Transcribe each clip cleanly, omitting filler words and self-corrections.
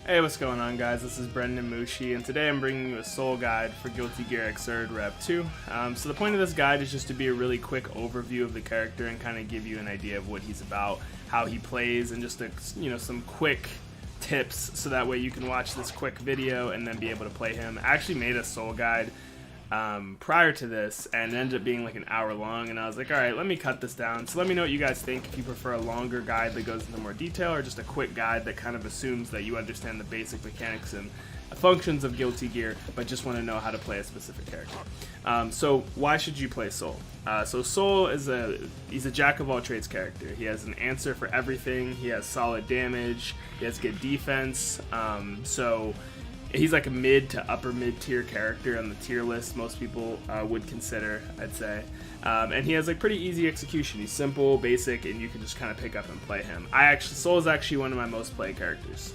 Hey, what's going on, guys? This is BrendanMushi, and today I'm bringing you a soul guide for GGXRD Rev 2. So the point of this guide is just to be a really quick overview of the character and kind of give you an idea of what he's about, how he plays, and just some quick tips so that way you can watch this quick video and then be able to play him. I actually made a soul guide prior to this, and it ended up being like an hour long, and I was like, alright, let me cut this down. So let me know what you guys think, if you prefer a longer guide that goes into more detail or just a quick guide that kind of assumes that you understand the basic mechanics and functions of Guilty Gear but just want to know how to play a specific character. So why should you play Soul? So Soul is he's a jack of all trades character. He has an answer for everything. He has solid damage, he has good defense, so he's like a mid to upper mid tier character on the tier list most people would consider, I'd say. And he has like pretty easy execution. He's simple, basic, and you can just kind of pick up and play him. Soul is actually one of my most played characters.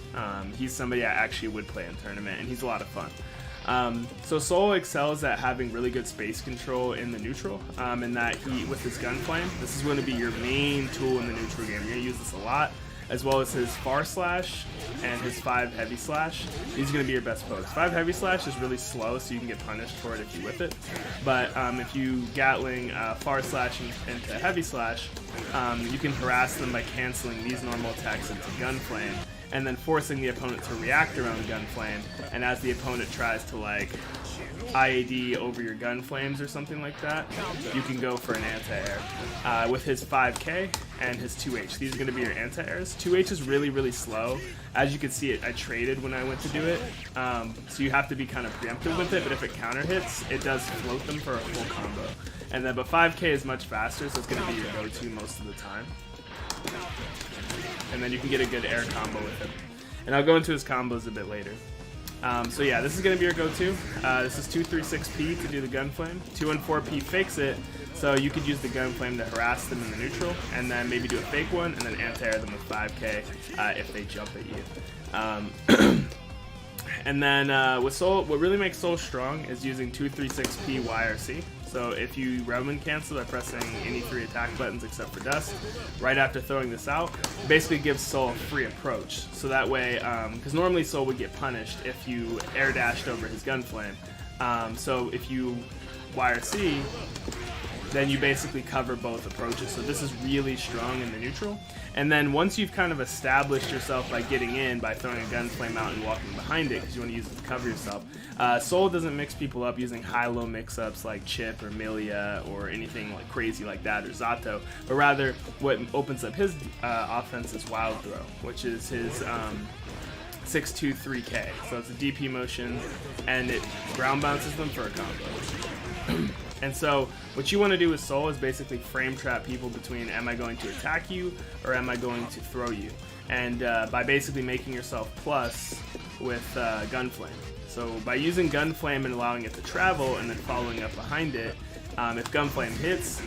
He's somebody I actually would play in tournament, and he's a lot of fun. So Soul excels at having really good space control in the neutral, and that with his gun flame, this is going to be your main tool in the neutral game. You're going to use this a lot, as well as his far slash and his 5 heavy slash. These are going to be your best pokes. 5 heavy slash is really slow, so you can get punished for it if you whip it. But if you Gatling far slash into heavy slash, you can harass them by canceling these normal attacks into gun flame, and then forcing the opponent to react around gun flame. And as the opponent tries to like IAD over your gun flames or something like that, you can go for an anti-air with his 5k and his 2h. These are going to be your anti-airs. 2h is really, really slow. As you can see, I traded when I went to do it, so you have to be kind of preemptive with it, but if it counter hits, it does float them for a full combo. And then, but 5k is much faster, so it's going to be your go-to most of the time. And then you can get a good air combo with him. And I'll go into his combos a bit later. So yeah, this is going to be your go-to. This is 236p to do the gun flame. 214p fakes it, so you could use the gun flame to harass them in the neutral, and then maybe do a fake one, and then anti-air them with 5k if they jump at you. And then with Soul, what really makes Soul strong is using 236p YRC. So if you Roman cancel by pressing any 3 attack buttons except for Dust, right after throwing this out, basically gives Soul a free approach. So that way, because normally Soul would get punished if you air dashed over his gun flame. So if you YRC, then you basically cover both approaches. So this is really strong in the neutral. And then once you've kind of established yourself by getting in, by throwing a gun flame out and walking behind it, because you want to use it to cover yourself, Soul doesn't mix people up using high-low mix-ups like Chip or Milia or anything like crazy like that, or Zato, but rather what opens up his offense is Wild Throw, which is his 623k. So it's a DP motion, and it ground bounces them for a combo. And so what you want to do with Soul is basically frame trap people between am I going to attack you or am I going to throw you, and by basically making yourself plus with gun flame. So by using gun flame and allowing it to travel and then following up behind it, if gun flame hits,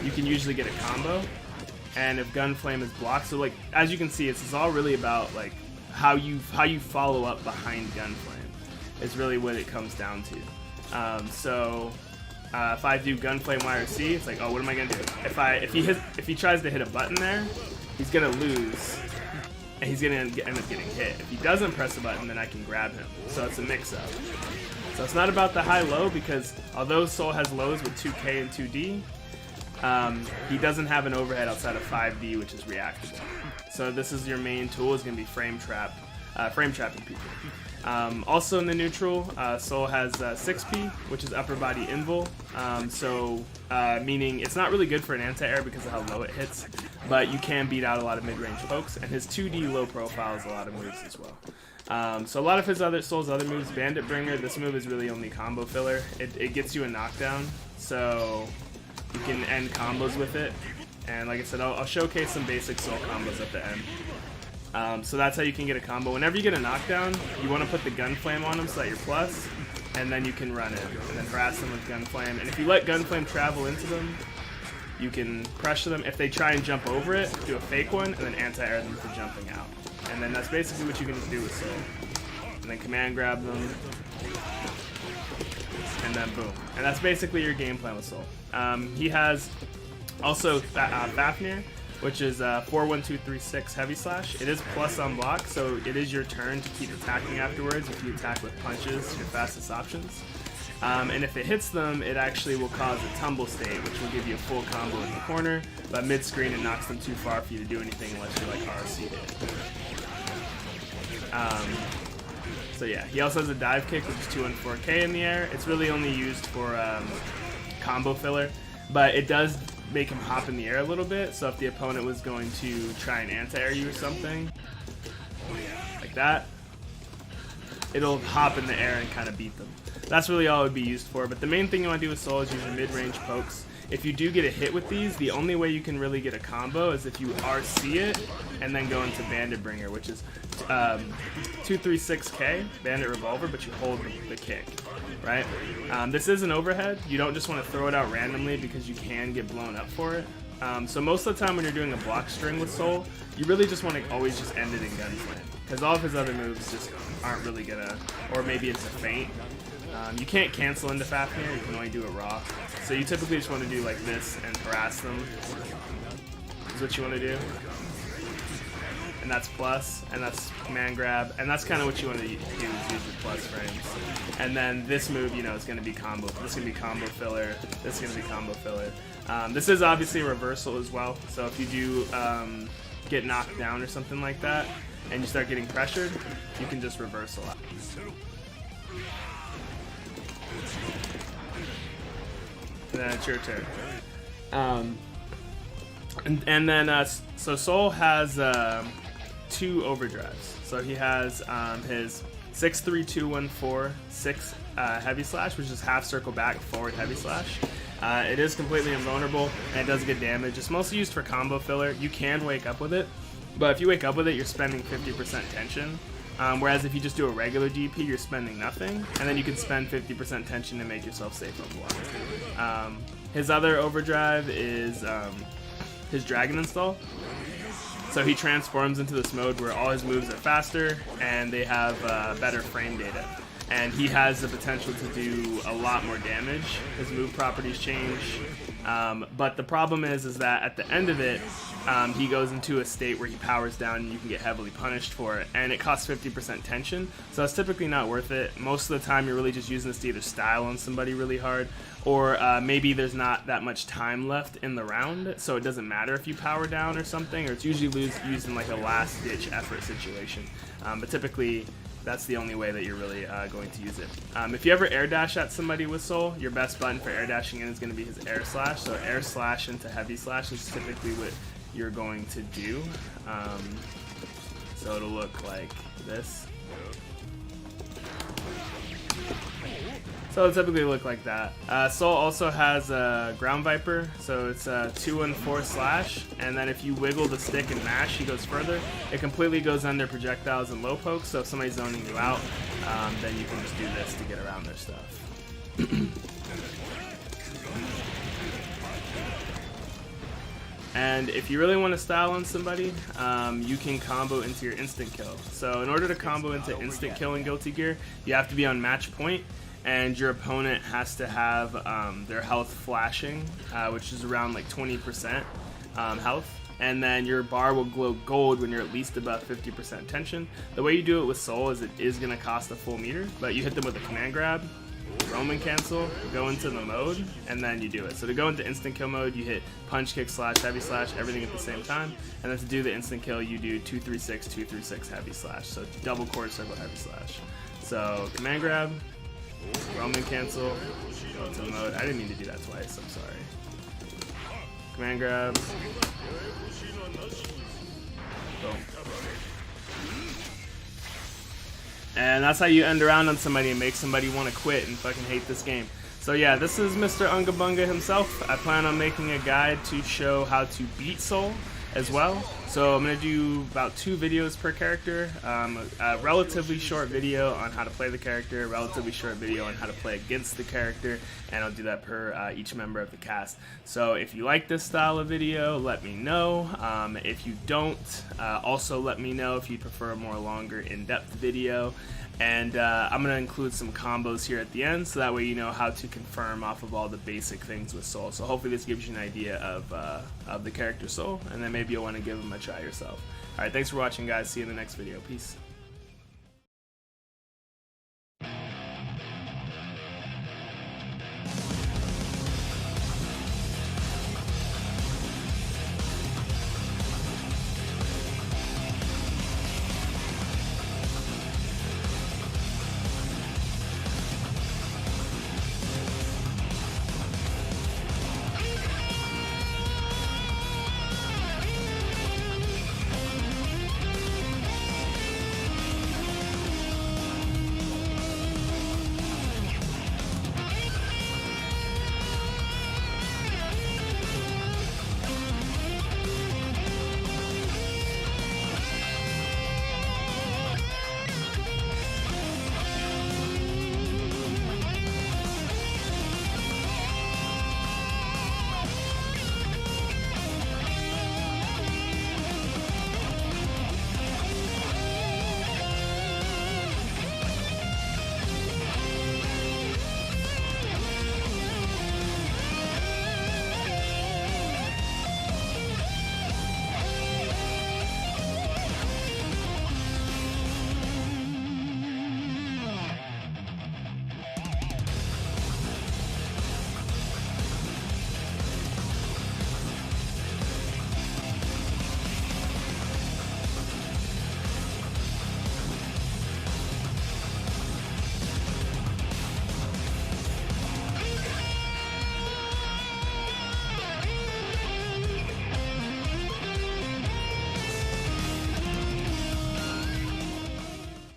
you can usually get a combo, and if gun flame is blocked, so like as you can see, it's all really about like how you follow up behind gun flame is really what it comes down to. If I do Gunflame YRC, it's like, oh, what am I gonna do? If he tries to hit a button there, he's gonna lose, and he's gonna end up getting hit. If he doesn't press a button, then I can grab him. So it's a mix-up. So it's not about the high-low, because although Soul has lows with 2k and 2d, he doesn't have an overhead outside of 5d, which is reactable. So this is your main tool, is gonna be frame trapping people. Also in the neutral, Soul has 6p, which is upper body invul, meaning it's not really good for an anti-air because of how low it hits, but you can beat out a lot of mid-range pokes, and his 2D low profile is a lot of moves as well. So a lot of Soul's other moves, Bandit Bringer, this move is really only combo filler. It gets you a knockdown, so you can end combos with it, and like I said, I'll showcase some basic Soul combos at the end. So that's how you can get a combo. Whenever you get a knockdown, you want to put the gun flame on them so that you're plus, and then you can run it, and then harass them with gun flame. And if you let gun flame travel into them, you can pressure them. If they try and jump over it, do a fake one, and then anti-air them for jumping out. And then that's basically what you can do with Soul. And then command grab them, and then boom. And that's basically your game plan with Soul. He has also Fafnir, which is 4-1-2-3-6 heavy slash. It is plus on block, so it is your turn to keep attacking afterwards. If you attack with punches, your fastest options. And if it hits them, it actually will cause a tumble state, which will give you a full combo in the corner, but mid-screen it knocks them too far for you to do anything unless you're like RC'd. So yeah, he also has a dive kick, which is 214K in the air. It's really only used for combo filler, but it does make him hop in the air a little bit, so if the opponent was going to try and anti-air you or something, like that, it'll hop in the air and kind of beat them. That's really all it would be used for, but the main thing you want to do with Soul is use your mid-range pokes. If you do get a hit with these, the only way you can really get a combo is if you RC it and then go into Bandit Bringer, which is 236K, Bandit Revolver, but you hold the kick, right? This is an overhead. You don't just want to throw it out randomly because you can get blown up for it. So most of the time when you're doing a block string with Soul, you really just want to always just end it in Gunslam, because all of his other moves just aren't really gonna, or maybe it's a feint. You can't cancel into Fafnir, you can only do it raw. So you typically just want to do like this and harass them, is what you want to do. And that's plus, and that's command grab, and that's kind of what you want to do, is use your plus frames. And then this move, you know, is going to be combo. This is going to be combo filler, this is going to be combo filler. This is obviously a reversal as well, so if you do get knocked down or something like that, and you start getting pressured, you can just reversal out. And then it's your turn. And then, so Soul has 2 overdrives. So he has his 6-3-2-1-4-6 heavy slash, which is half circle back forward heavy slash. It is completely invulnerable and it does good damage. It's mostly used for combo filler. You can wake up with it, but if you wake up with it, you're spending 50% tension. Whereas if you just do a regular DP, you're spending nothing, and then you can spend 50% tension to make yourself safe on block. His other overdrive is his Dragon Install. So he transforms into this mode where all his moves are faster and they have better frame data. And he has the potential to do a lot more damage. His move properties change. But the problem is that at the end of it, he goes into a state where he powers down and you can get heavily punished for it, and it costs 50% tension, so it's typically not worth it. Most of the time you're really just using this to either style on somebody really hard, or maybe there's not that much time left in the round, so it doesn't matter if you power down or something, or it's usually used in like a last ditch effort situation. But typically that's the only way that you're really going to use it. If you ever air dash at somebody with Soul, your best button for air dashing in is going to be his air slash. So air slash into heavy slash is typically what you're going to do. So it'll look like this. So it'll typically look like that. Soul also has a Ground Viper, so it's a 2-1-4 slash, and then if you wiggle the stick and mash, he goes further. It completely goes under projectiles and low pokes, so if somebody's zoning you out, then you can just do this to get around their stuff. And if you really want to style on somebody, you can combo into your instant kill. So in order to combo into instant kill in Guilty Gear, you have to be on match point, and your opponent has to have their health flashing, which is around like 20% health, and then your bar will glow gold when you're at least above 50% tension. The way you do it with Soul is it is going to cost a full meter, but you hit them with a command grab, Roman cancel, go into the mode, and then you do it. So to go into instant kill mode, you hit punch, kick, slash, heavy slash, everything at the same time, and then to do the instant kill, you do 2-3-6, 2-3-6 heavy slash, so double quarter circle heavy slash. So command grab, Roman cancel, go into the mode. I didn't mean to do that twice, I'm sorry. Command grab. Boom. And that's how you end around on somebody and make somebody want to quit and fucking hate this game. So yeah, this is Mr. Unga Bunga himself. I plan on making a guide to show how to beat Soul as well. So I'm going to do about 2 videos per character, a relatively short video on how to play the character, a relatively short video on how to play against the character, and I'll do that per each member of the cast. So if you like this style of video, let me know. If you don't, also let me know if you prefer a more longer in-depth video. And I'm going to include some combos here at the end, so that way you know how to confirm off of all the basic things with Soul. So hopefully this gives you an idea of the character Soul, and then maybe you'll want to give him a try yourself. Alright, thanks for watching, guys. See you in the next video. Peace.